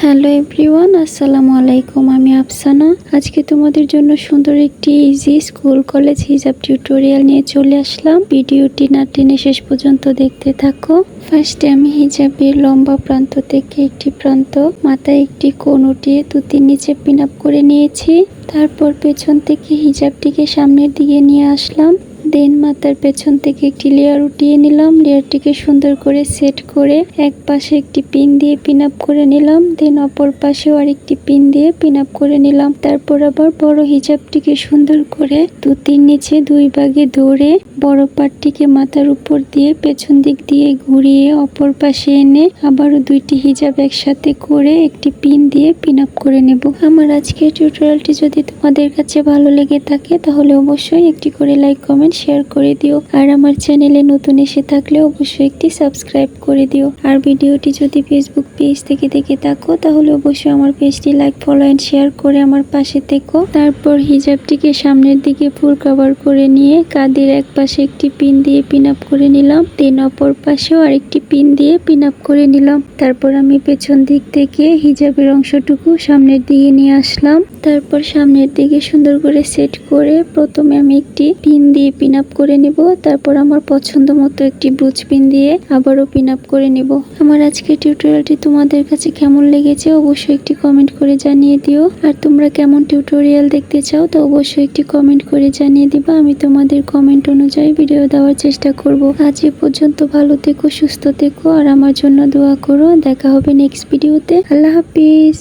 Hello everyone, আসসালামু আলাইকুম। আমি আফসানা। আজকে তোমাদের জন্য সুন্দর একটি ইজি স্কুল কলেজ হিজাব টিউটোরিয়াল নিয়ে চলে আসলাম। ভিডিওটি না টেনে শেষ পর্যন্ত দেখতে থাকো। ফার্স্টে আমি হিজাবের লম্বা প্রান্ত থেকে একটি প্রান্ত মাথায় একটি কোণ উঠিয়ে তুতির নিচে পিন আপ করে নিয়েছি। তারপর পেছন থেকে হিজাবটিকে সামনের দিকে নিয়ে আসলাম। দেন মাথার পেছন থেকে একটি লেয়ার উঠিয়ে নিলাম। লেয়ারটিকে সুন্দর করে সেট করে এক পাশে একটি পিন দিয়ে পিন আপ করে নিলাম। দেন অপর পাশেও আরেকটি পিন দিয়ে পিন আপ করে নিলাম। তারপর আবার বড় হিজাবটিকে সুন্দর করে তুতির নিচে দুই ভাগে ধরে বড় পাটটিকে মাথার উপর দিয়ে পেছন দিক দিয়ে ঘুরিয়ে অপর পাশে এনে আবারও দুইটি হিজাব একসাথে করে একটি পিন দিয়ে পিন আপ করে নেব। আমার আজকের টিউটোরিয়ালটি যদি তোমাদের কাছে ভালো লেগে থাকে তাহলে অবশ্যই একটি করে লাইক, কমেন্ট, শেয়ার করে দিও। আর আমার চ্যানেলে নতুন এসে থাকলে অবশ্যই একটি সাবস্ক্রাইব করে দিও। আর ভিডিওটি যদি ফেসবুক পেজ থেকে দেখে থাকো তাহলে অবশ্যই আমার পেজটি লাইক, ফলো এন্ড শেয়ার করে আমার পাশে থেকো। তারপর হিজাবটিকে সামনের দিকে ফুল কভার করে নিয়ে কাঁধের এক পাশে একটি পিন দিয়ে পিন আপ করে নিলাম। দেন অপর পাশেও আরেকটি পিন দিয়ে পিন আপ করে নিলাম। তারপর আমি পেছন দিক থেকে হিজাবের অংশটুকু সামনের দিকে নিয়ে আসলাম। তারপর সামনের দিকে সুন্দর করে সেট করে প্রথমে আমি একটি পিন দিয়ে পিন আপ করে নেব। তারপর আমার পছন্দ মতো একটি ব্রুচ পিন দিয়ে আবারও পিন আপ করে নেব। আমার আজকের টিউটোরিয়ালটি তোমাদের কাছে কেমন লেগেছে অবশ্যই একটি কমেন্ট করে জানিয়ে দিও। আর তোমরা কেমন টিউটোরিয়াল দেখতে চাও তো অবশ্যই একটি কমেন্ট করে জানিয়ে দিবা। আমি তোমাদের কমেন্ট অনুযায়ী ভিডিও দেওয়ার চেষ্টা করব। আজ এ পর্যন্ত ভালো থেকো, সুস্থ থেকো আর আমার জন্য দোয়া করো। দেখা হবে নেক্সট ভিডিওতে। আল্লাহ হাফিজ।